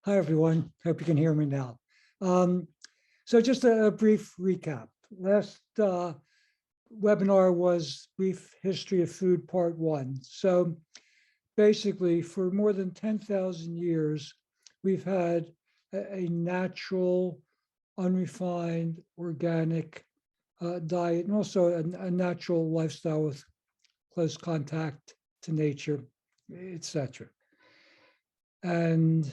Hi, everyone. Hope you can hear me now. Um, so just a brief recap. Last webinar was Brief History of Food, Part 1. So basically, for more than 10,000 years, we've had a natural, unrefined, organic diet, and also a natural lifestyle with close contact to nature, etc. And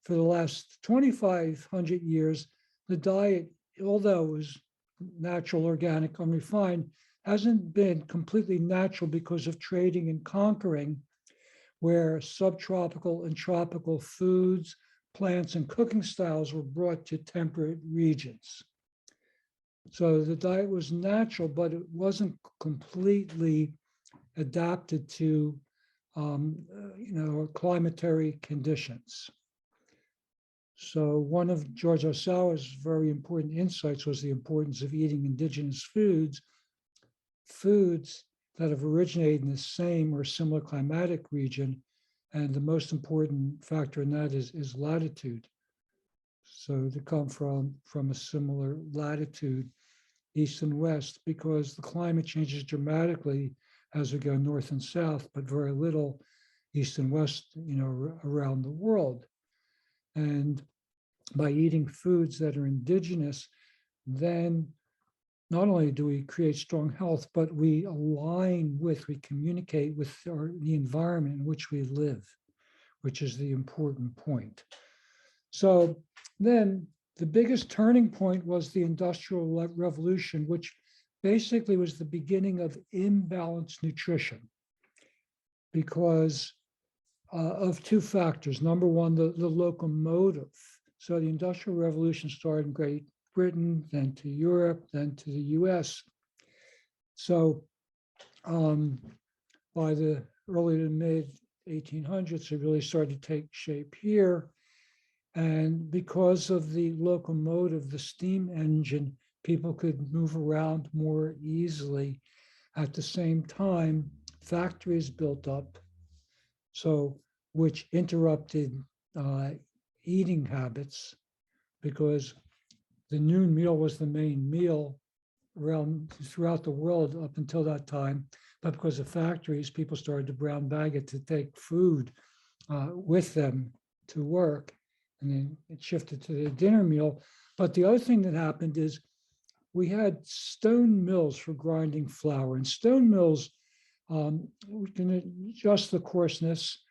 for the last 2,500 years, the diet, although it was natural, organic, unrefined, hasn't been completely natural because of trading and conquering, where subtropical and tropical foods, plants, and cooking styles were brought to temperate regions. So the diet was natural, but it wasn't completely adapted to climatary conditions. So one of George Osawa's very important insights was the importance of eating indigenous foods that have originated in the same or similar climatic region. And the most important factor in that is latitude. So to come from a similar latitude, east and west, because the climate changes dramatically as we go north and south, but very little east and west, around the world. And by eating foods that are indigenous, then not only do we create strong health, but we communicate with the environment in which we live, which is the important point. So then the biggest turning point was the Industrial Revolution, which basically was the beginning of imbalanced nutrition because of two factors. Number one, the locomotive. So the Industrial Revolution started in Great Britain, then to Europe, then to the US. So by the early to mid 1800s, it really started to take shape here. And because of the locomotive, the steam engine, people could move around more easily. At the same time, factories built up, so which interrupted eating habits, because the noon meal was the main meal throughout the world up until that time. But because of factories, people started to brown bag it to take food with them to work. And then it shifted to the dinner meal. But the other thing that happened is we had stone mills for grinding flour. And stone mills, we can adjust the coarseness.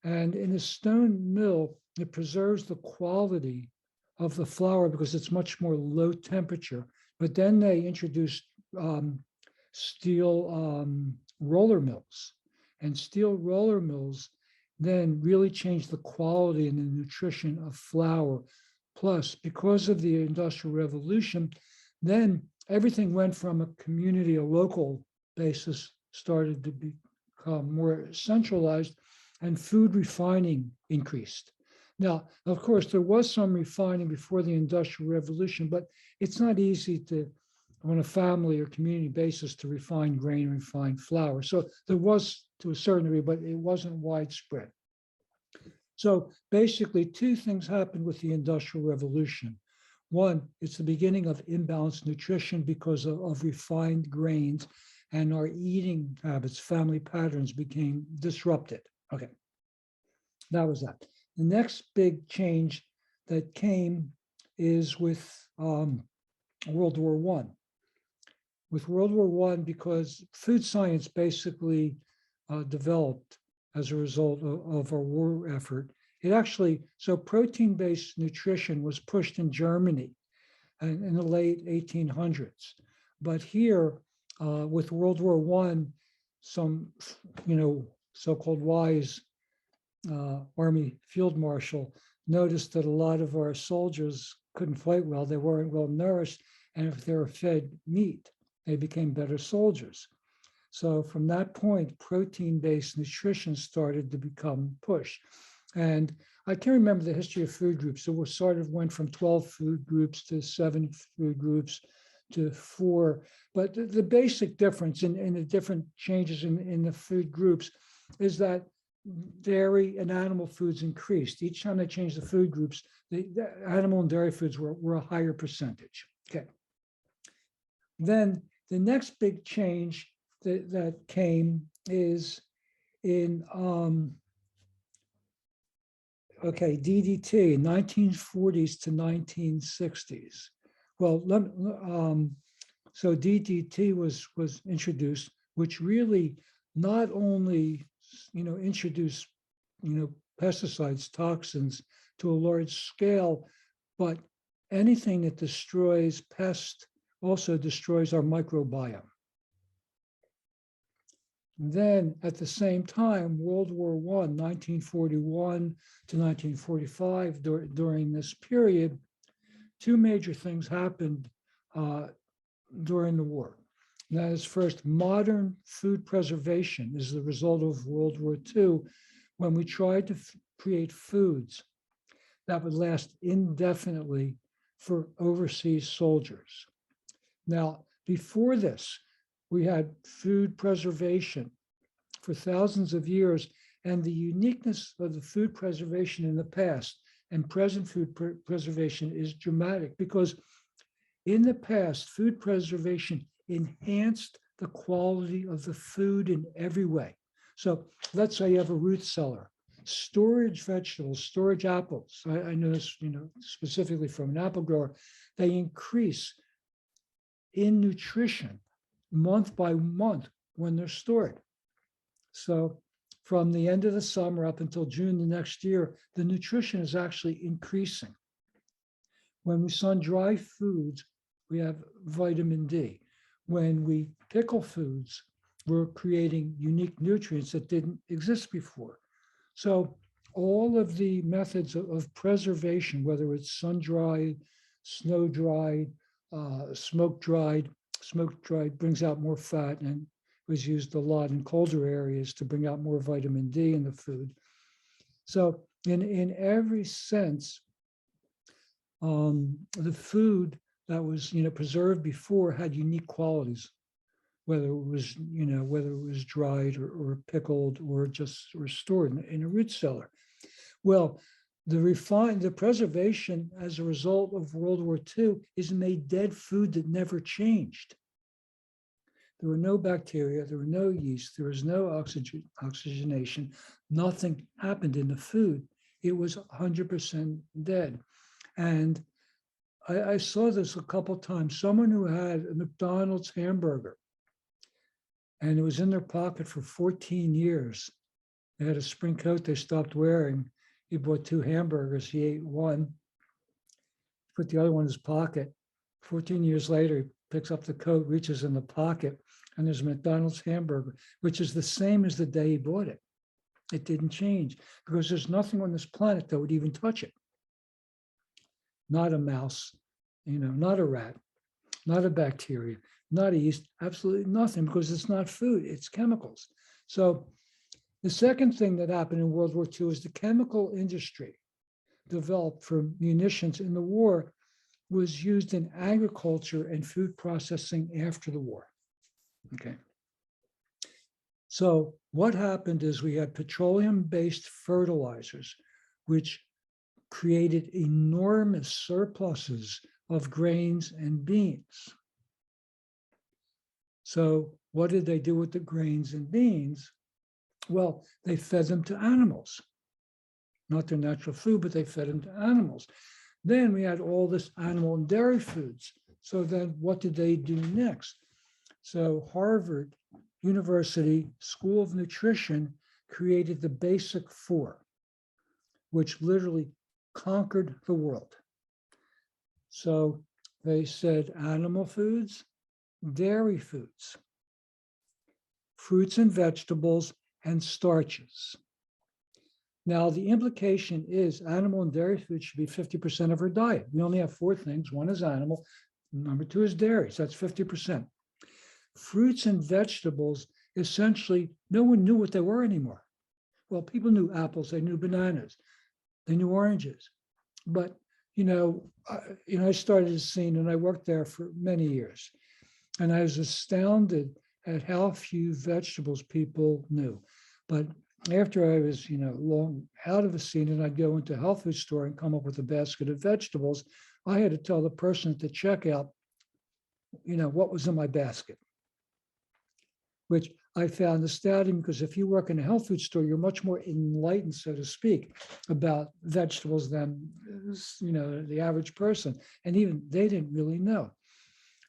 And in a stone mill, it preserves the quality of the flour because it's much more low temperature. But then they introduced steel roller mills. And steel roller mills then really changed the quality and the nutrition of flour. Plus, because of the Industrial Revolution, then everything went from a community, a local basis, started to become more centralized, and food refining increased. Now, of course, there was some refining before the Industrial Revolution, but it's not easy to, on a family or community basis, to refine grain and refine flour. So there was to a certain degree, but it wasn't widespread. So basically, two things happened with the Industrial Revolution. One, it's the beginning of imbalanced nutrition because of refined grains, and our eating habits, family patterns became disrupted. Okay, that was that. The next big change that came is with World War I. With World War I, because food science basically developed as a result of our war effort. It actually, so protein-based nutrition was pushed in Germany in the late 1800s. But here, with World War I, some, so-called wise Army field marshal noticed that a lot of our soldiers couldn't fight well. They weren't well nourished. And if they were fed meat, they became better soldiers. So from that point, protein-based nutrition started to become pushed. And I can't remember the history of food groups. So we sort of went from 12 food groups to 7 food groups to 4. But the basic difference in the different changes in the food groups is that dairy and animal foods increased. Each time they changed the food groups, the animal and dairy foods were a higher percentage. Okay. Then the next big change that came is in DDT, 1940s to 1960s. Well, so DDT was introduced, which really not only introduced pesticides, toxins to a large scale, but anything that destroys pests also destroys our microbiome. Then at the same time, World War I, 1941 to 1945, during this period, two major things happened during the war. And that is, first, modern food preservation is the result of World War II, when we tried to create foods that would last indefinitely for overseas soldiers. Now, before this, we had food preservation for thousands of years, and the uniqueness of the food preservation in the past and present food preservation is dramatic, because in the past, food preservation enhanced the quality of the food in every way. So let's say you have a root cellar, storage vegetables, storage apples. I know this, specifically from an apple grower, they increase in nutrition month by month when they're stored. So from the end of the summer up until June the next year, the nutrition is actually increasing. When we sun-dry foods, we have vitamin D. When we pickle foods, we're creating unique nutrients that didn't exist before. So all of the methods of preservation, whether it's sun-dried, snow-dried, smoke-dried brings out more fat and was used a lot in colder areas to bring out more vitamin D in the food. So in every sense, the food that was preserved before had unique qualities, whether it was dried or pickled or stored in a root cellar. Well, the preservation as a result of World War II is made dead food that never changed. There were no bacteria, there were no yeast, there was no oxygenation, nothing happened in the food. It was 100% dead. And I saw this a couple times. Someone who had a McDonald's hamburger, and it was in their pocket for 14 years. They had a spring coat they stopped wearing. He bought 2 hamburgers, he ate one, put the other one in his pocket. 14 years later, he picks up the coat, reaches in the pocket, and there's a McDonald's hamburger, which is the same as the day he bought it. It didn't change, because there's nothing on this planet that would even touch it. Not a mouse, not a rat, not a bacteria, not a yeast, absolutely nothing, because it's not food, it's chemicals. So the second thing that happened in World War II is the chemical industry developed for munitions in the war was used in agriculture and food processing after the war. Okay. So what happened is we had petroleum-based fertilizers, which created enormous surpluses of grains and beans. So what did they do with the grains and beans? Well, they fed them to animals. Not their natural food, but they fed them to animals. Then we had all this animal and dairy foods. So then what did they do next? So Harvard University School of Nutrition created the Basic Four, which literally conquered the world. So they said animal foods, dairy foods, fruits and vegetables, and starches. Now, the implication is animal and dairy food should be 50% of our diet. We only have 4 things. One is animal, number 2 is dairy, so that's 50%. Fruits and vegetables, essentially, no one knew what they were anymore. Well, people knew apples, they knew bananas, they knew oranges. But, I started a scene and I worked there for many years. And I was astounded at how few vegetables people knew. But after I was, long out of the scene and I'd go into a health food store and come up with a basket of vegetables, I had to tell the person at the checkout, what was in my basket, which I found astounding because if you work in a health food store, you're much more enlightened, so to speak, about vegetables than, the average person. And even they didn't really know.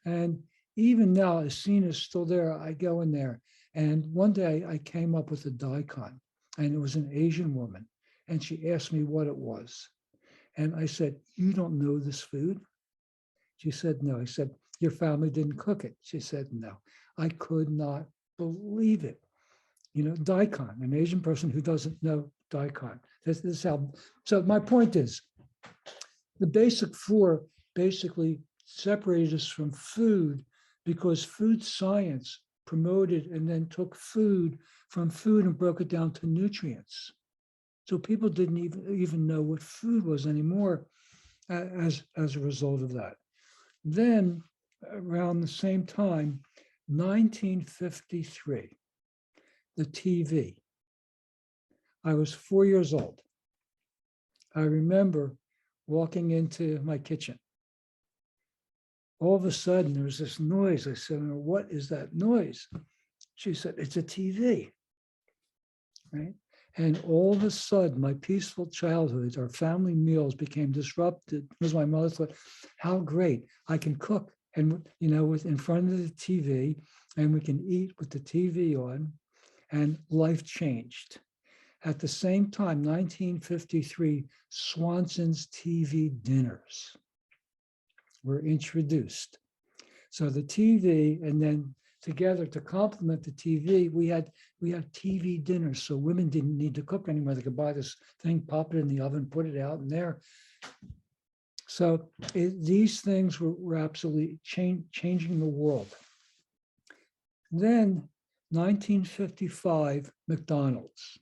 And even now, as scene is still there, I go in there. And one day I came up with a daikon, and it was an Asian woman. And she asked me what it was. And I said, "You don't know this food?" She said, "No." I said, "Your family didn't cook it?" She said, "No." I could not believe it. Daikon, an Asian person who doesn't know daikon. This is how, so my point is, the basic four basically separated us from food because food science promoted and then took food from food and broke it down to nutrients. So people didn't even know what food was anymore as a result of that. Then around the same time, 1953, the TV. I was 4 years old. I remember walking into my kitchen. All of a sudden, there was this noise. I said, "What is that noise?" She said, "It's a TV." Right? And all of a sudden, my peaceful childhood, our family meals became disrupted because my mother thought, "How great, I can cook and, with in front of the TV, and we can eat with the TV on," and life changed. At the same time, 1953, Swanson's TV dinners were introduced. So the TV, and then together to complement the TV, we had TV dinners. So women didn't need to cook anymore. They could buy this thing, pop it in the oven, put it out in there. So these things were absolutely changing the world. Then 1955, McDonald's.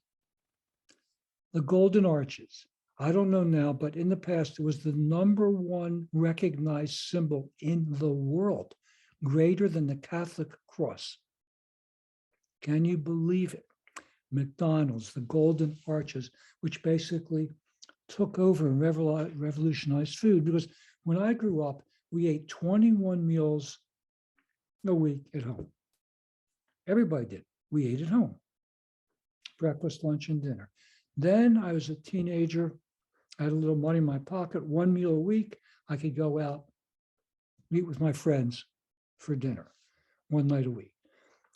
The Golden Arches. I don't know now, but in the past, it was the #1 recognized symbol in the world, greater than the Catholic cross. Can you believe it? McDonald's, the Golden Arches, which basically took over and revolutionized food, because when I grew up, we ate 21 meals a week at home. Everybody did. We ate at home. Breakfast, lunch, and dinner. Then I was a teenager. I had a little money in my pocket, 1 meal a week. I could go out, meet with my friends for dinner, 1 night a week.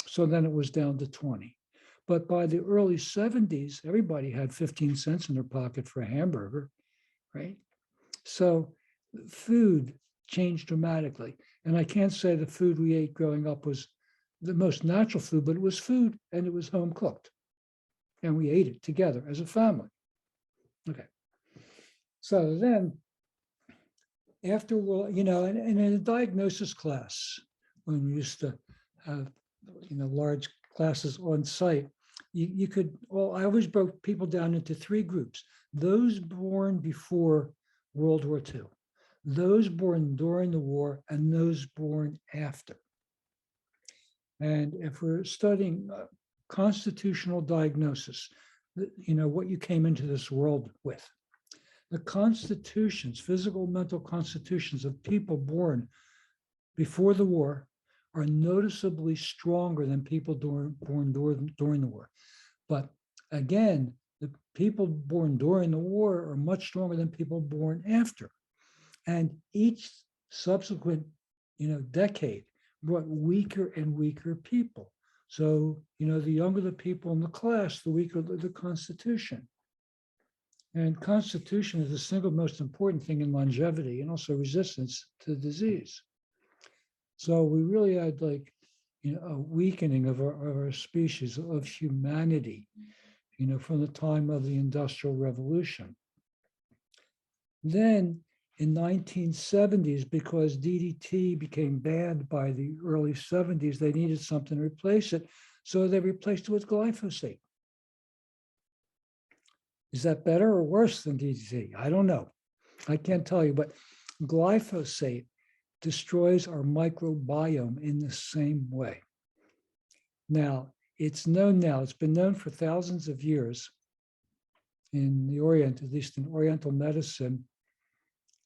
So then it was down to 20. But by the early 70s, everybody had 15 cents in their pocket for a hamburger, right? So food changed dramatically. And I can't say the food we ate growing up was the most natural food, but it was food and it was home cooked. And we ate it together as a family. Okay. So then after, and in a diagnosis class, when we used to have, large classes on site, you could, I always broke people down into 3 groups: those born before World War II, those born during the war, and those born after. And if we're studying constitutional diagnosis, what you came into this world with. The constitutions, physical, mental constitutions of people born before the war are noticeably stronger than people born during the war. But again, the people born during the war are much stronger than people born after. And each subsequent, decade brought weaker and weaker people. So, the younger the people in the class, the weaker the constitution. And constitution is the single most important thing in longevity and also resistance to disease. So we really had a weakening of our species, of humanity, from the time of the Industrial Revolution. Then in 1970s, because DDT became banned by the early 70s, they needed something to replace it. So they replaced it with glyphosate. Is that better or worse than DDT? I don't know. I can't tell you, but glyphosate destroys our microbiome in the same way. Now, it's known now, it's been known for thousands of years in the Orient, at least in Oriental medicine,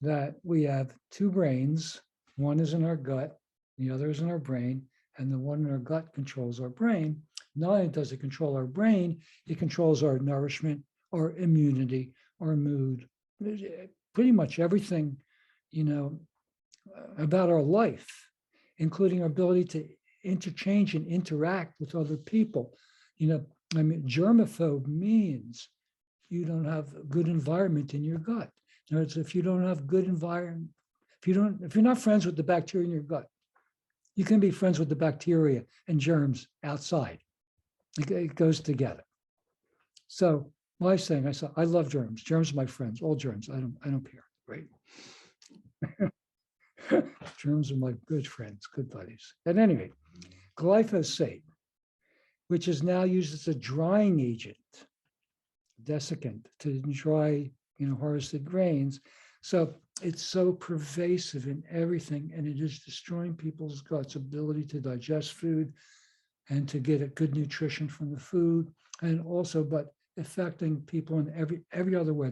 that we have two brains. One is in our gut, the other is in our brain, and the one in our gut controls our brain. Not only does it control our brain, it controls our nourishment, our immunity, our mood, pretty much everything, about our life, including our ability to interchange and interact with other people. Germaphobe means you don't have a good environment in your gut. In other words, if you don't have good environment, if you're not friends with the bacteria in your gut, you can be friends with the bacteria and germs outside. It goes together. So my saying, I love germs. Germs are my friends. All germs. I don't care. Right? Germs are my good friends, good buddies. At any rate, glyphosate, which is now used as a drying agent, desiccant, to dry, harvested grains. So it's so pervasive in everything, and it is destroying people's guts' ability to digest food and to get a good nutrition from the food, and also, but affecting people in every other way.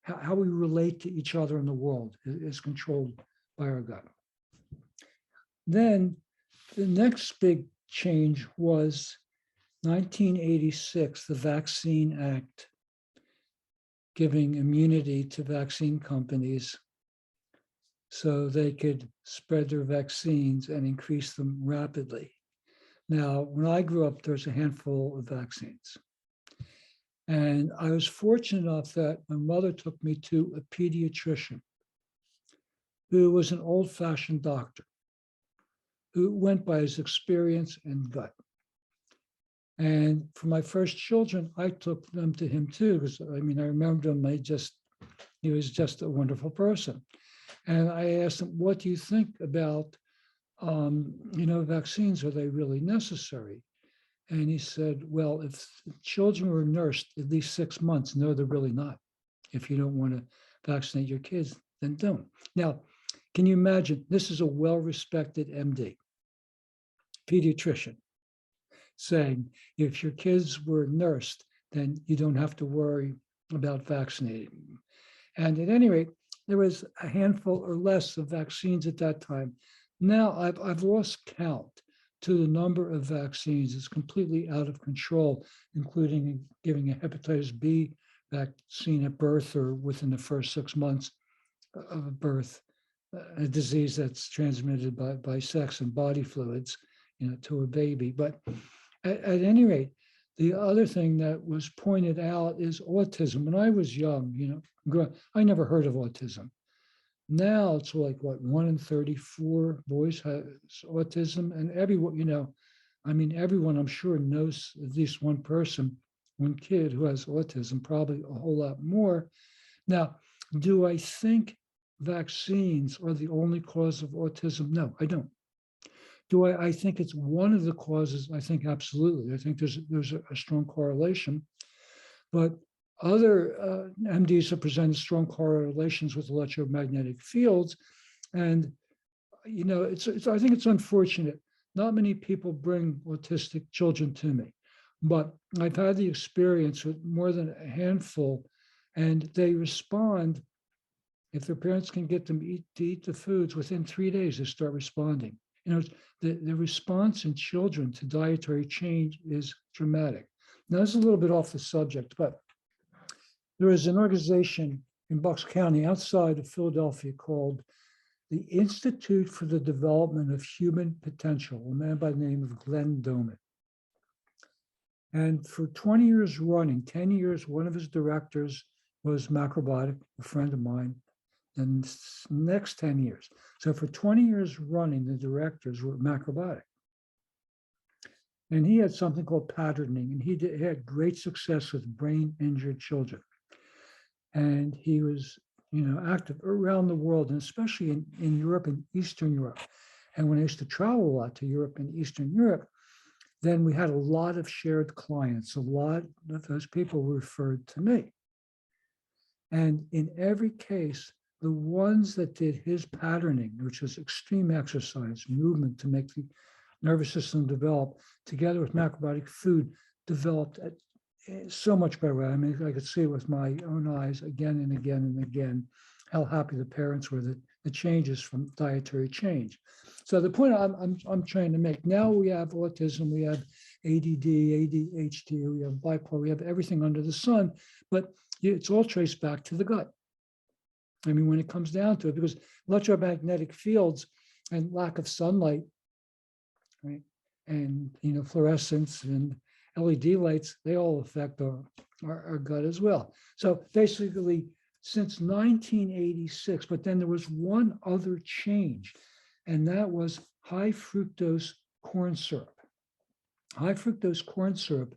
How we relate to each other in the world is controlled by our gut. Then the next big change was 1986, the Vaccine Act, giving immunity to vaccine companies so they could spread their vaccines and increase them rapidly. Now, when I grew up, there's a handful of vaccines. And I was fortunate enough that my mother took me to a pediatrician who was an old-fashioned doctor who went by his experience and gut. And for my first children, I took them to him too, because I remember him, he was just a wonderful person. And I asked him, what do you think about, vaccines? Are they really necessary? And he said, well, if children were nursed at least 6 months, no, they're really not. If you don't want to vaccinate your kids, then don't. Now, can you imagine, this is a well-respected MD, pediatrician, saying, if your kids were nursed, then you don't have to worry about vaccinating them. And at any rate, there was a handful or less of vaccines at that time. Now I've lost count to the number of vaccines. It's completely out of control, including giving a hepatitis B vaccine at birth or within the first 6 months of birth, a disease that's transmitted by sex and body fluids, to a baby. But at any rate, the other thing that was pointed out is autism. When I was young, I never heard of autism. Now it's like, 1 in 34 boys has autism, and everyone, everyone I'm sure knows at least one person, one kid who has autism, probably a whole lot more. Now, do I think vaccines are the only cause of autism? No, I don't. Do I think it's one of the causes? I think absolutely. I think there's a strong correlation, but other MDs have presented strong correlations with electromagnetic fields, and I think it's unfortunate. Not many people bring autistic children to me, but I've had the experience with more than a handful, and they respond. If their parents can get them to eat the foods, within 3 days, they start responding. The response in children to dietary change is dramatic. Now, this is a little bit off the subject, but there is an organization in Bucks County outside of Philadelphia called the Institute for the Development of Human Potential, a man by the name of Glenn Doman. And for 20 years running, 10 years, one of his directors was Macrobiotics, a friend of mine, and next 10 years. So for 20 years running, the directors were Macrobiotics. And he had something called patterning, and he had great success with brain-injured children. And he was, active around the world, and especially in Europe and Eastern Europe. And when I used to travel a lot to Europe and Eastern Europe, then we had a lot of shared clients. A lot of those people were referred to me. And in every case, the ones that did his patterning, which was extreme exercise, movement to make the nervous system developed together with macrobiotic food developed at so much better. I mean, I could see it with my own eyes again and again and again, how happy the parents were that the changes from dietary change. So the point I'm trying to make, now we have autism, we have ADD, ADHD, we have bipolar, we have everything under the sun, but it's all traced back to the gut. I mean, when it comes down to it, because electromagnetic fields and lack of sunlight, right, and fluorescence and LED lights, they all affect our gut as well. So basically, since 1986, but then there was one other change, and that was high fructose corn syrup. High fructose corn syrup,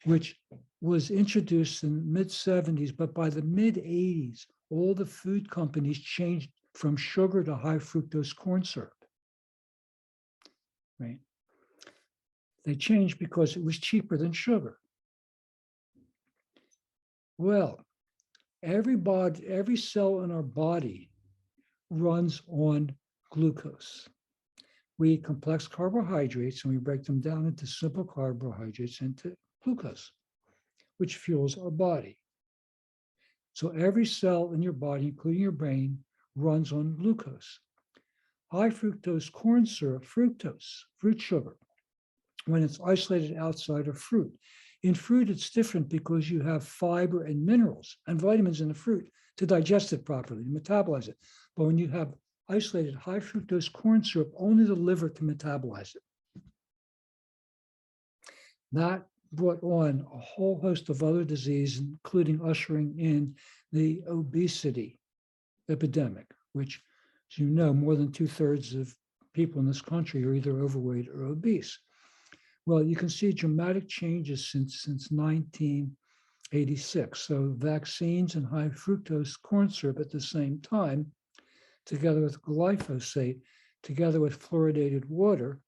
which was introduced in the mid-70s, but by the mid-80s, all the food companies changed from sugar to high fructose corn syrup, right? They changed because it was cheaper than sugar. Well, every cell in our body runs on glucose. We eat complex carbohydrates and we break them down into simple carbohydrates into glucose, which fuels our body. So every cell in your body, including your brain, runs on glucose. High fructose corn syrup, fructose, fruit sugar, when it's isolated outside of fruit. In fruit, it's different because you have fiber and minerals and vitamins in the fruit to digest it properly, to metabolize it. But when you have isolated high fructose corn syrup, only the liver can metabolize it. That brought on a whole host of other diseases, including ushering in the obesity epidemic, which, as you know, more than 2/3 of people in this country are either overweight or obese. Well, you can see dramatic changes since 1986. So vaccines and high fructose corn syrup at the same time, together with glyphosate, together with fluoridated water.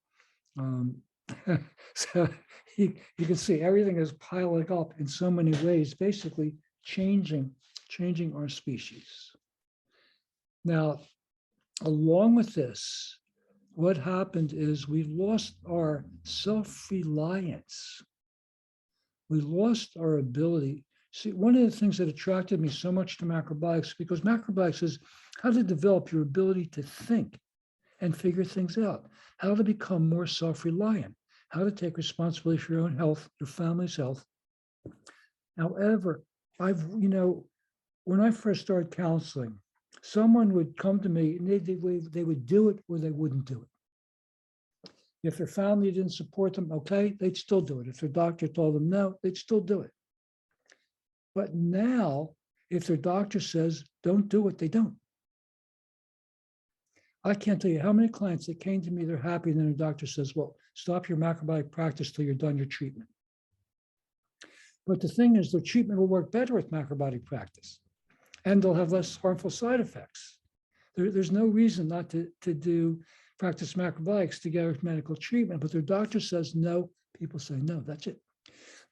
So you can see everything is piling up in so many ways, basically changing our species. Now, along with this, what happened is we lost our self-reliance. We lost our ability. See, one of the things that attracted me so much to macrobiotics, because macrobiotics is how to develop your ability to think and figure things out, how to become more self-reliant, how to take responsibility for your own health, your family's health. However, when I first started counseling, someone would come to me and they would do it or they wouldn't do it. If their family didn't support them, okay, they'd still do it. If their doctor told them no, they'd still do it. But now, if their doctor says don't do it, they don't. I can't tell you how many clients that came to me, they're happy, and then their doctor says, well, stop your macrobiotic practice till you're done your treatment. But the thing is, their treatment will work better with macrobiotic practice, and they'll have less harmful side effects. There's no reason not to practice macrobiotics together with medical treatment, but their doctor says no, people say no, that's it.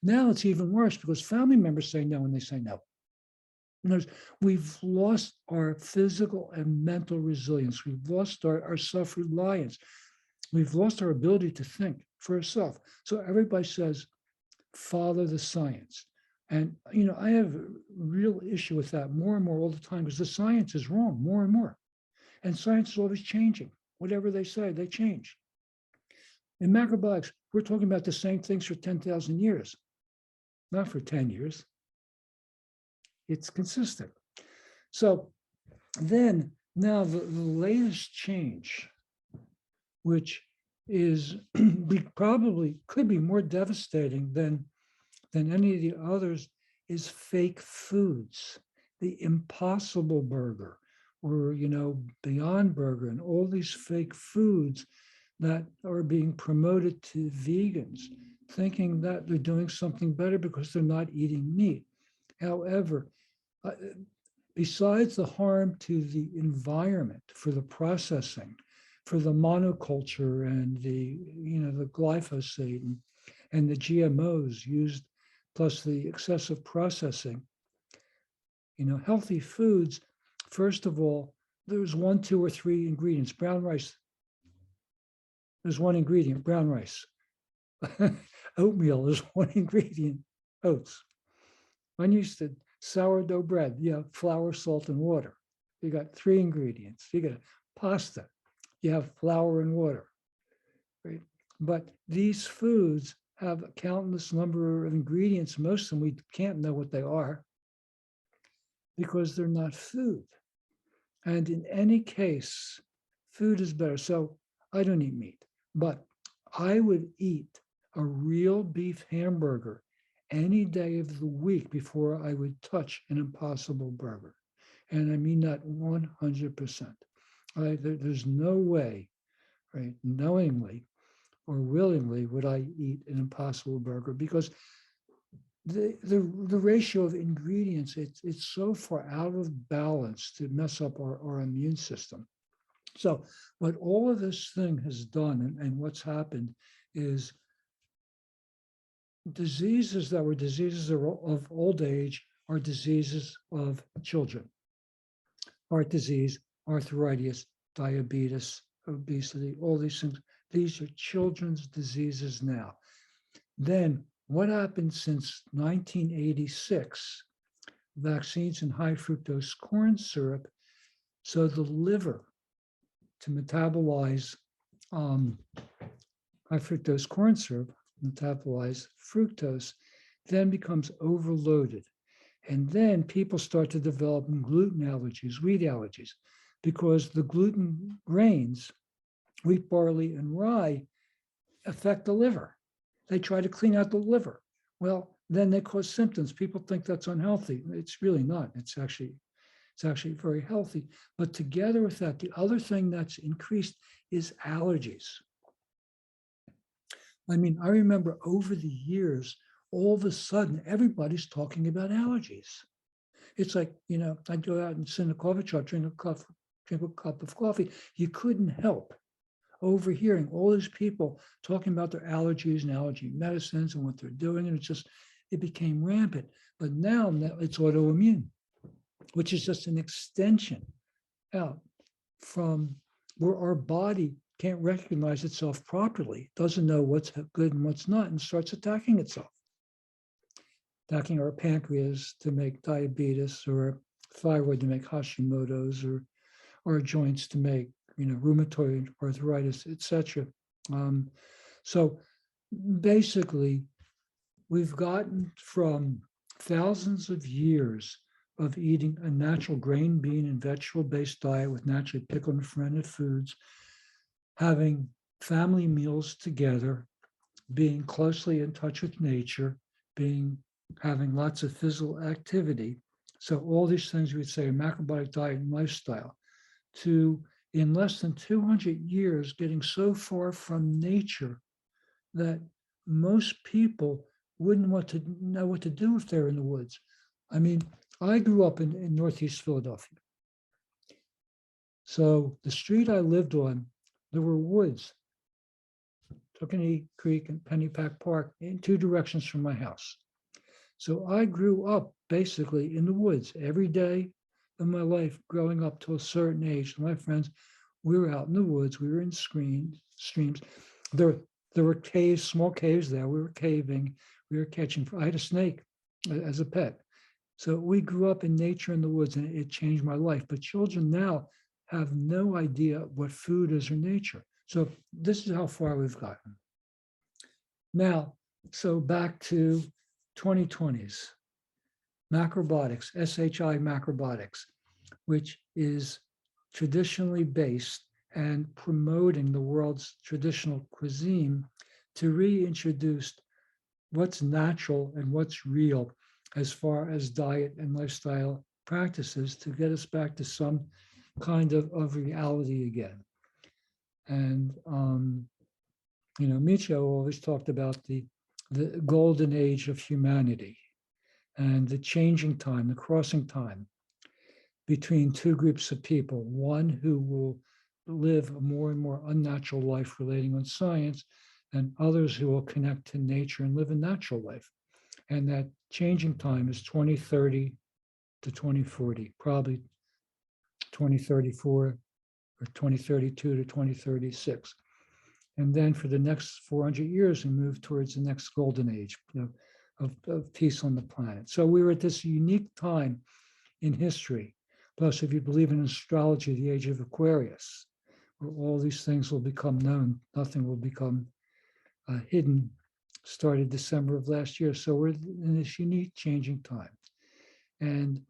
Now it's even worse because family members say no and they say no. We've lost our physical and mental resilience. We've lost our self-reliance. We've lost our ability to think for ourselves. So everybody says, follow the science. And, I have a real issue with that more and more all the time because the science is wrong more and more. And science is always changing. Whatever they say, they change. In macrobiotics, we're talking about the same things for 10,000 years, not for 10 years. It's consistent. So then now the latest change, which is probably could be more devastating than any of the others, is fake foods. The Impossible Burger or, Beyond Burger and all these fake foods that are being promoted to vegans, thinking that they're doing something better because they're not eating meat. However, besides the harm to the environment for the processing, for the monoculture and the glyphosate and the GMOs used, plus the excessive processing, healthy foods, first of all, there's 1, 2, or 3 ingredients. Brown rice, There's one ingredient, brown rice. Oatmeal is one ingredient, oats. When you said sourdough bread, you have flour, salt, and water. You got three ingredients. You got pasta, you have flour and water, right? But these foods have a countless number of ingredients. Most of them we can't know what they are because they're not food. And in any case, food is better. So I don't eat meat, but I would eat a real beef hamburger any day of the week before I would touch an Impossible Burger. And I mean that 100%. There's no way, right, knowingly or willingly would I eat an Impossible Burger because the ratio of ingredients, it's so far out of balance to mess up our immune system. So what all of this thing has done and what's happened is diseases that were diseases of old age are diseases of children. Heart disease, arthritis, diabetes, obesity, all these things. These are children's diseases now. Then what happened since 1986? Vaccines and high fructose corn syrup. So the liver to metabolize high fructose corn syrup, metabolize fructose, then becomes overloaded. And then people start to develop gluten allergies, wheat allergies, because the gluten grains, wheat, barley, and rye, affect the liver. They try to clean out the liver. Well, then they cause symptoms. People think that's unhealthy. It's really not. It's actually very healthy. But together with that, the other thing that's increased is allergies. I mean, I remember over the years, all of a sudden, everybody's talking about allergies. It's like, I'd go out and sit in a coffee shop, drink a cup of coffee. You couldn't help overhearing all these people talking about their allergies and allergy medicines and what they're doing. And it became rampant. But now it's autoimmune, which is just an extension out from where our body can't recognize itself properly, doesn't know what's good and what's not, and starts attacking itself. Attacking our pancreas to make diabetes, or thyroid to make Hashimoto's, or our joints to make rheumatoid arthritis, etc. So basically, we've gotten from thousands of years of eating a natural grain, bean, and vegetable-based diet with naturally pickled and fermented foods, having family meals together, being closely in touch with nature, having lots of physical activity. So all these things we would say a macrobiotic diet and lifestyle, to in less than 200 years getting so far from nature that most people wouldn't want to know what to do if they're in the woods. I mean, I grew up in Northeast Philadelphia. So the street I lived on, there were woods, Tokenie Creek and Pennypack Park, in two directions from my house. So I grew up basically in the woods every day of my life, growing up to a certain age. My friends, we were out in the woods, we were in streams. There were caves, small caves there. We were caving, we were catching. I had a snake as a pet. So we grew up in nature in the woods, and it changed my life. But children now have no idea what food is or nature. So this is how far we've gotten. Now, so back to 2020s, Macrobiotics, SHI Macrobiotics, which is traditionally based and promoting the world's traditional cuisine to reintroduce what's natural and what's real as far as diet and lifestyle practices to get us back to some kind of reality again. And, Michio always talked about the golden age of humanity and the changing time, the crossing time between two groups of people, one who will live a more and more unnatural life relating on science, and others who will connect to nature and live a natural life. And that changing time is 2030 to 2040, probably 2034 or 2032 to 2036. And then for the next 400 years, we moved towards the next golden age of peace on the planet. So we were at this unique time in history. Plus, if you believe in astrology, the age of Aquarius, where all these things will become known, nothing will become hidden, started December of last year. So we're in this unique changing time. And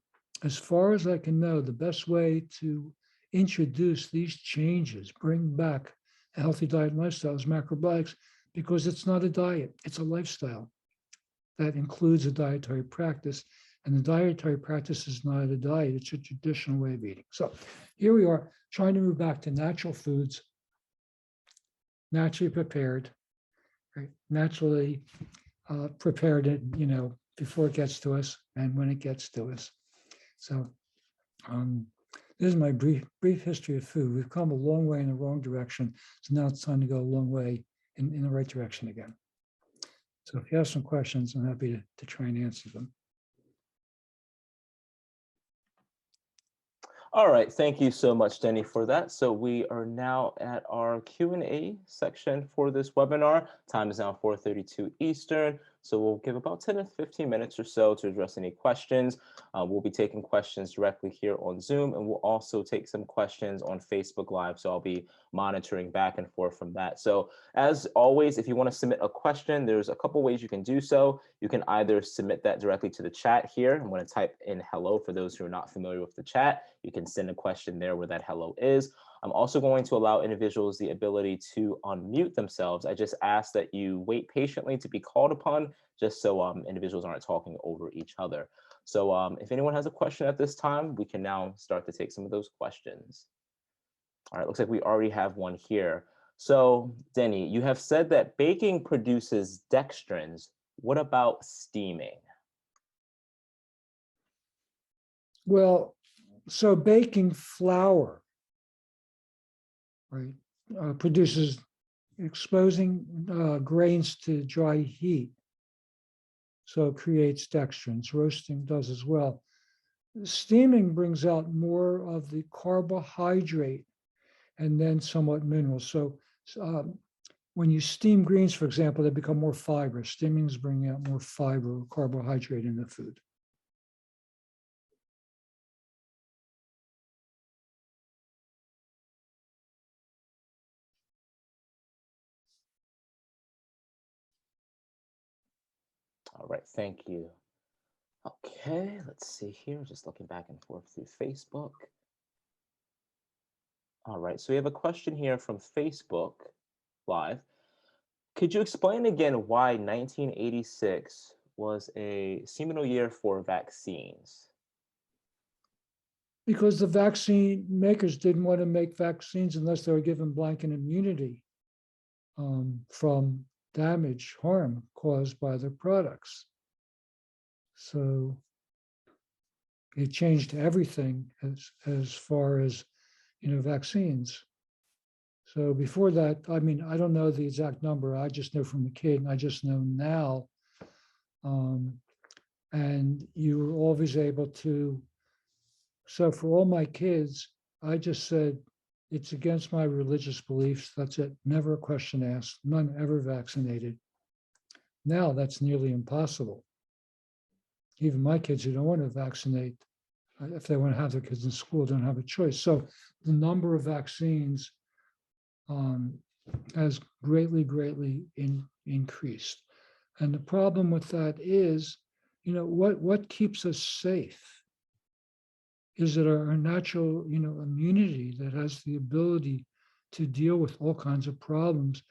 as far as I can know, the best way to introduce these changes, bring back a healthy diet and lifestyle is macrobiotics, because it's not a diet, it's a lifestyle that includes a dietary practice. And the dietary practice is not a diet, it's a traditional way of eating. So here we are trying to move back to natural foods, naturally prepared, right? Naturally prepared it, before it gets to us and when it gets to us. So this is my brief history of food. We've come a long way in the wrong direction. So now it's time to go a long way in the right direction again. So if you have some questions, I'm happy to try and answer them. All right, thank you so much, Denny, for that. So we are now at our Q&A section for this webinar. Time is now 4:32 Eastern. So we'll give about 10 to 15 minutes or so to address any questions. We'll be taking questions directly here on Zoom, and we'll also take some questions on Facebook Live. So I'll be monitoring back and forth from that. So as always, if you want to submit a question, there's a couple ways you can do so. You can either submit that directly to the chat here. I'm going to type in hello for those who are not familiar with the chat. You can send a question there where that hello is. I'm also going to allow individuals the ability to unmute themselves. I just ask that you wait patiently to be called upon, just so individuals aren't talking over each other. So if anyone has a question at this time, we can now start to take some of those questions. All right, looks like we already have one here. So Denny, you have said that baking produces dextrins. What about steaming? Well, so baking flour, right, produces, exposing grains to dry heat. So it creates dextrins. Roasting does as well. Steaming brings out more of the carbohydrate and then somewhat minerals. So when you steam greens, for example, they become more fibrous. Steaming is bringing out more fiber or carbohydrate in the food. All right, thank you. Okay, let's see here. Just looking back and forth through Facebook. All right, so we have a question here from Facebook Live. Could you explain again why 1986 was a seminal year for vaccines? Because the vaccine makers didn't want to make vaccines unless they were given blanket immunity from damage, harm caused by their products. So it changed everything as far as, vaccines. So before that, I mean, I don't know the exact number. I just know from the kid, and I just know now. And you were always able to. So for all my kids, I just said, it's against my religious beliefs. That's it. Never a question asked. None ever vaccinated. Now that's nearly impossible. Even my kids who don't want to vaccinate, if they want to have their kids in school, don't have a choice. So the number of vaccines has greatly increased. And the problem with that is, what keeps us safe? Is it our natural, immunity that has the ability to deal with all kinds of problems,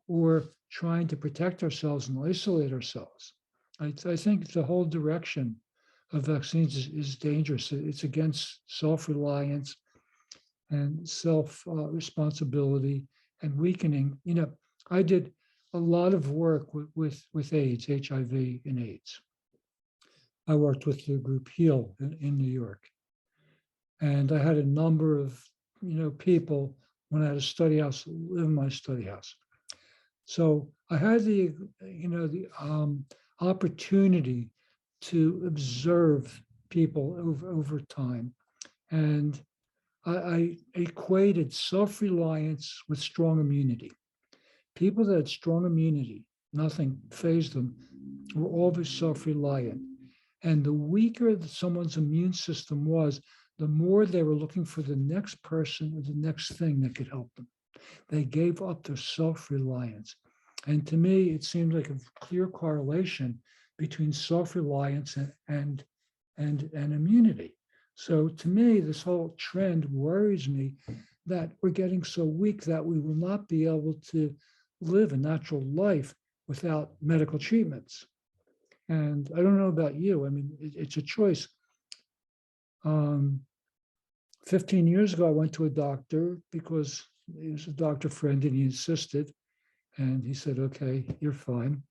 or trying to protect ourselves and isolate ourselves? I think the whole direction of vaccines is dangerous. It's against self-reliance and self-responsibility and weakening. I did a lot of work with AIDS, HIV and AIDS. I worked with the group HEAL in New York. And I had a number of, people when I had a study house live in my study house. So I had the opportunity to observe people over time. And I equated self-reliance with strong immunity. people that had strong immunity, nothing phased them, were always self-reliant. And the weaker someone's immune system was, the more they were looking for the next person or the next thing that could help them. They gave up their self-reliance. And to me, it seemed like a clear correlation between self-reliance and immunity. So to me, this whole trend worries me that we're getting so weak that we will not be able to live a natural life without medical treatments. And I don't know about you. I mean, it's a choice. 15 years ago, I went to a doctor because he was a doctor friend and he insisted. And he said, okay, you're fine.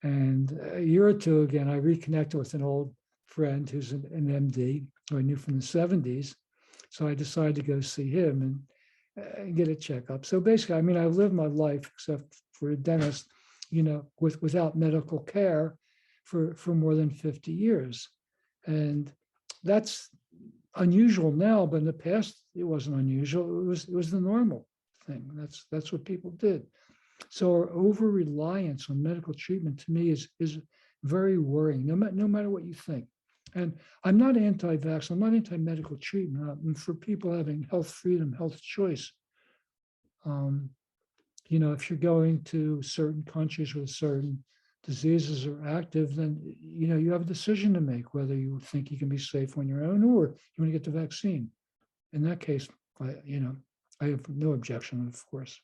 And a year or two again, I reconnected with an old friend who's an MD who I knew from the 70s. So I decided to go see him and get a checkup. So basically, I mean, I lived my life, except for a dentist, without medical care for more than 50 years. And that's unusual now, but in the past, it wasn't unusual. It was the normal thing. That's what people did. So our over-reliance on medical treatment to me is very worrying, no matter what you think. And I'm not anti-vax, I'm not anti-medical treatment. I'm for people having health freedom, health choice. If you're going to certain countries where certain diseases are active, then you have a decision to make whether you think you can be safe on your own or you want to get the vaccine. In that case, I have no objection, of course.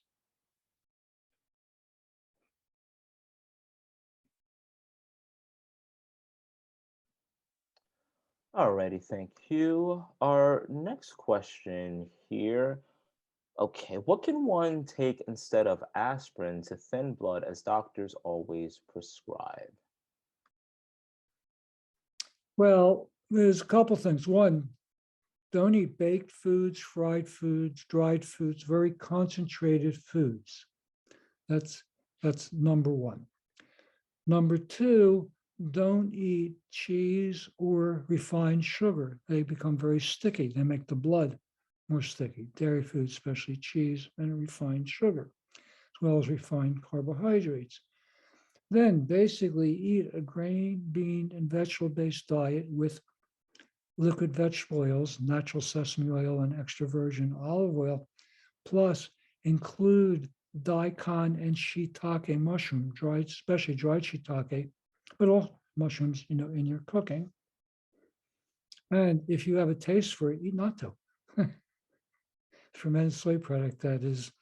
Alrighty, thank you. Our next question here. Okay, what can one take instead of aspirin to thin blood as doctors always prescribe? Well, there's a couple things. One, don't eat baked foods, fried foods, dried foods, very concentrated foods. That's number one. Number two, don't eat cheese or refined sugar. They become very sticky. They make the blood more sticky. Dairy foods, especially cheese and refined sugar, as well as refined carbohydrates. Then basically eat a grain, bean, and vegetable-based diet with liquid vegetable oils, natural sesame oil, and extra virgin olive oil, plus include daikon and shiitake mushroom, especially dried shiitake, but all mushrooms, in your cooking. And if you have a taste for it, eat natto. Fermented soy product that is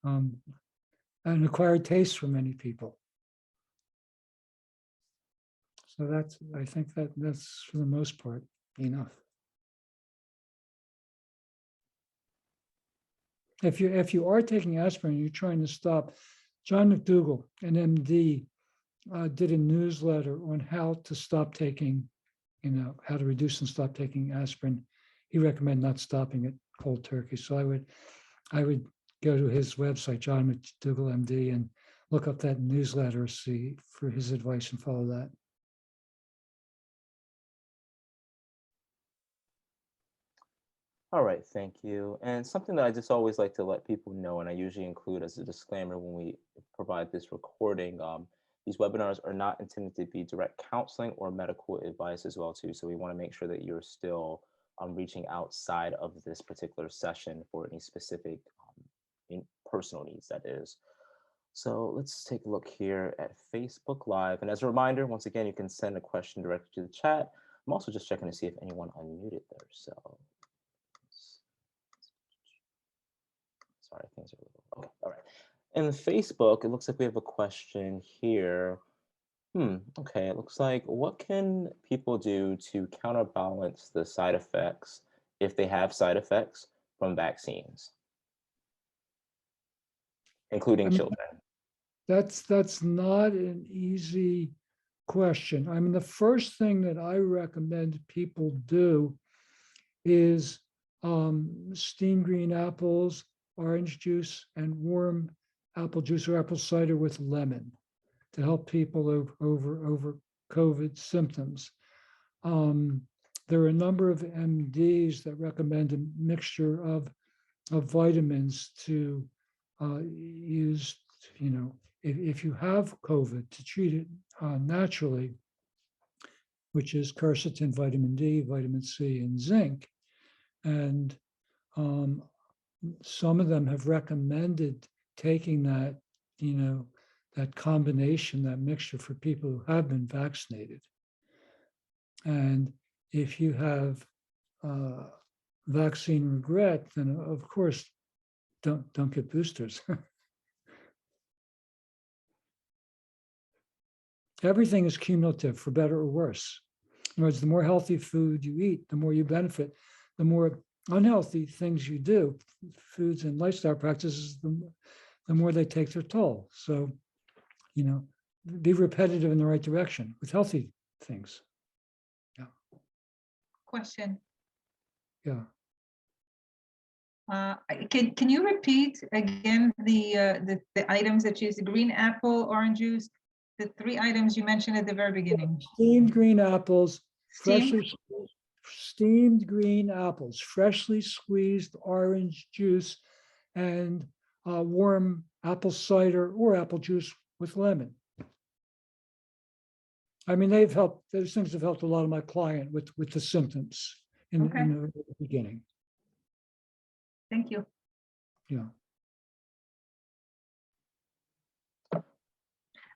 an acquired taste for many people. So I think that's for the most part enough. If you are taking aspirin, you're trying to stop. John McDougall, an MD, did a newsletter on how to stop taking, how to reduce and stop taking aspirin. He recommended not stopping it cold turkey. So I would go to his website, John McDougall, MD, and look up that newsletter, see for his advice and follow that. All right, thank you. And something that I just always like to let people know, and I usually include as a disclaimer when we provide this recording, these webinars are not intended to be direct counseling or medical advice as well too. So we want to make sure that you're still reaching outside of this particular session for any specific personal needs, that is. So let's take a look here at Facebook Live. And as a reminder, once again, you can send a question directly to the chat. I'm also just checking to see if anyone unmuted there. So sorry, things are a little, okay, all right. In Facebook, it looks like we have a question here. Okay, it looks like, what can people do to counterbalance the side effects, if they have side effects, from vaccines, including children? That's not an easy question. I mean, the first thing that I recommend people do is steamed green apples, orange juice, and warm apple juice or apple cider with lemon to help people over COVID symptoms. There are a number of MDs that recommend a mixture of vitamins to use you know, if you have COVID, to treat it naturally, which is quercetin, vitamin D, vitamin C, and zinc. And some of them have recommended taking that, you know, that combination, that mixture for people who have been vaccinated. And if you have vaccine regret, then of course, don't get boosters. Everything is cumulative, for better or worse. In other words, the more healthy food you eat, the more you benefit. The more unhealthy things you do, foods and lifestyle practices, the more they take their toll. So, you know, be repetitive in the right direction with healthy things. Yeah. Question. Yeah. Can you repeat again the items that you used? The green apple, orange juice, the 3 items you mentioned at the very beginning. Steamed green apples, Steamed? steamed green apples, freshly squeezed orange juice, and warm apple cider or apple juice with lemon. I mean, those things have helped a lot of my client with the symptoms in the beginning. Thank you. Yeah.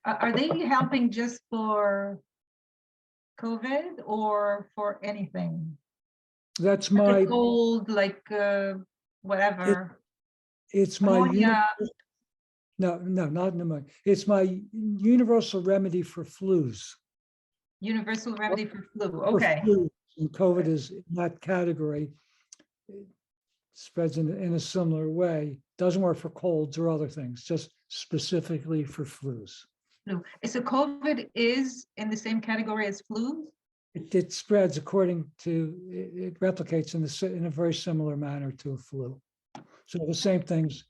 Are they helping just for COVID or for anything? That's Like my, a cold, like whatever. it's my, Pneumonia. no, not pneumonia. It's my universal remedy for flus. Universal remedy for flu. For Okay. flus. And COVID is in that category. It spreads in a similar way. Doesn't work for colds or other things, just specifically for flus. Flu. So COVID is in the same category as flu? It spreads according to, it replicates in a very similar manner to a flu. So the same things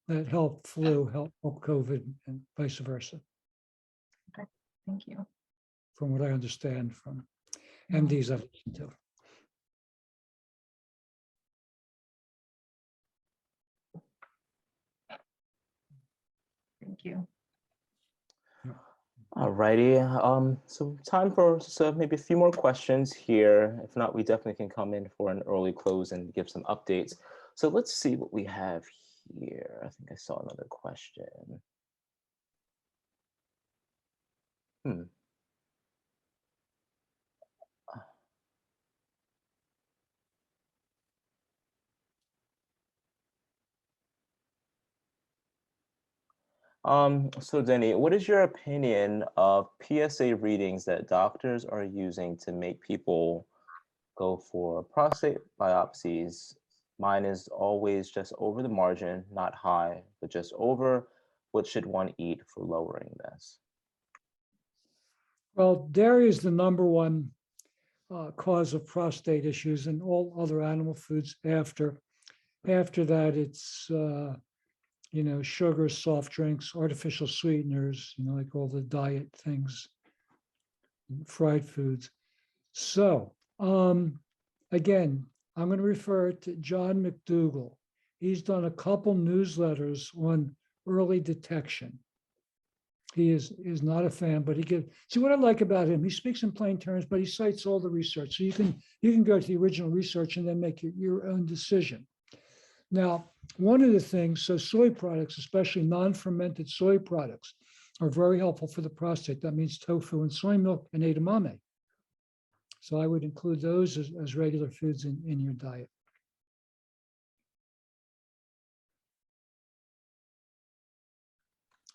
that help flu help COVID and vice versa, Okay, thank you. from what I understand from MDs I've listened to. Thank you. All righty. So time for maybe a few more questions here. If not, we definitely can come in for an early close and give some updates. So let's see what we have here. I think I saw another question. So Denny, what is your opinion of PSA readings that doctors are using to make people go for prostate biopsies? Mine is always just over the margin, not high, but just over. What should one eat for lowering this? Well, dairy is the #1 cause of prostate issues, and all other animal foods after. After that, it's you know, sugars, soft drinks, artificial sweeteners, you know, like all the diet things, fried foods. So again, I'm going to refer to John McDougall. He's done a couple newsletters on early detection. He is not a fan, but he gives. See, what I like about him, he speaks in plain terms, but he cites all the research. So you can go to the original research and then make your own decision. Now, one of the things, so soy products, especially non-fermented soy products, are very helpful for the prostate. That means tofu and soy milk and edamame. So I would include those as regular foods in your diet.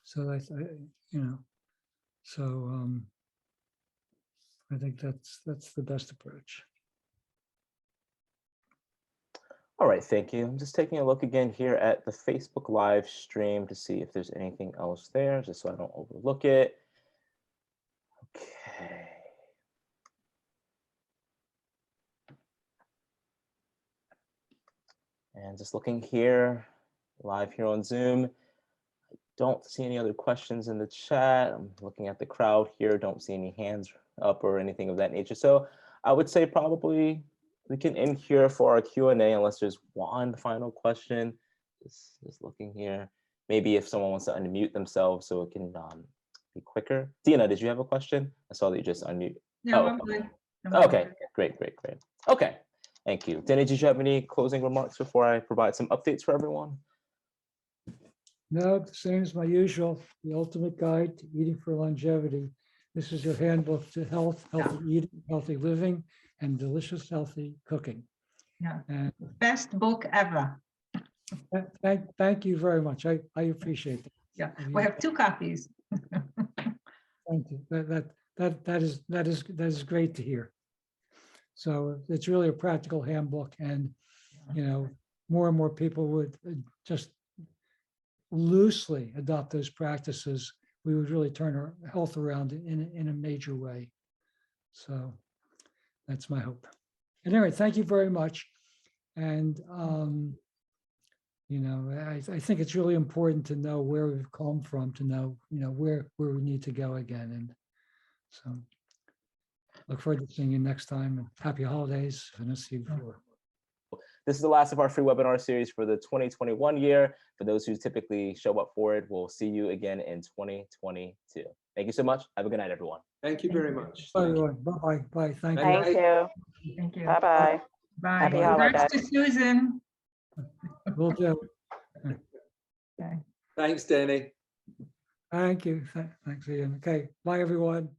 So I you know, so I think that's the best approach. All right, thank you. I'm just taking a look again here at the Facebook live stream to see if there's anything else there, just so I don't overlook it. Okay. And just looking here, live here on Zoom, I don't see any other questions in the chat. I'm looking at the crowd here, don't see any hands up or anything of that nature. So I would say probably we can end here for our Q&A unless there's one final question. Just looking here. maybe if someone wants to unmute themselves so it can be quicker. Dina, did you have a question? I saw that you just unmute. No, Oh, I'm good. I'm Okay, good. great, great, great. Okay, thank you. Denny, did you have any closing remarks before I provide some updates for everyone? No, the same as my usual, the ultimate guide to eating for longevity. This is your handbook to health, healthy eating, healthy living, and delicious, healthy cooking. Yeah. And Best book ever. thank you very much. I appreciate that. Yeah, we have 2 copies. Thank you. That is great to hear. So it's really a practical handbook, and more and more people would just loosely adopt those practices. We would really turn our health around in a major way. So that's my hope. And anyway, thank you very much. And I think it's really important to know where we've come from, to know where we need to go again. And so look forward to seeing you next time, and happy holidays if I don't see you before. This is the last of our free webinar series for the 2021 year. For those who typically show up for it, we'll see you again in 2022. Thank you so much. Have a good night, everyone. Thank you very much. Bye, everyone. Bye-bye. Bye. Thank you. Thank Thank you. Thank you. Bye-bye. Bye. Happy Congrats holidays. to Susan. Will do. Okay. Thanks, Denny. Thank you. Thanks, Ian. Okay. Bye, everyone.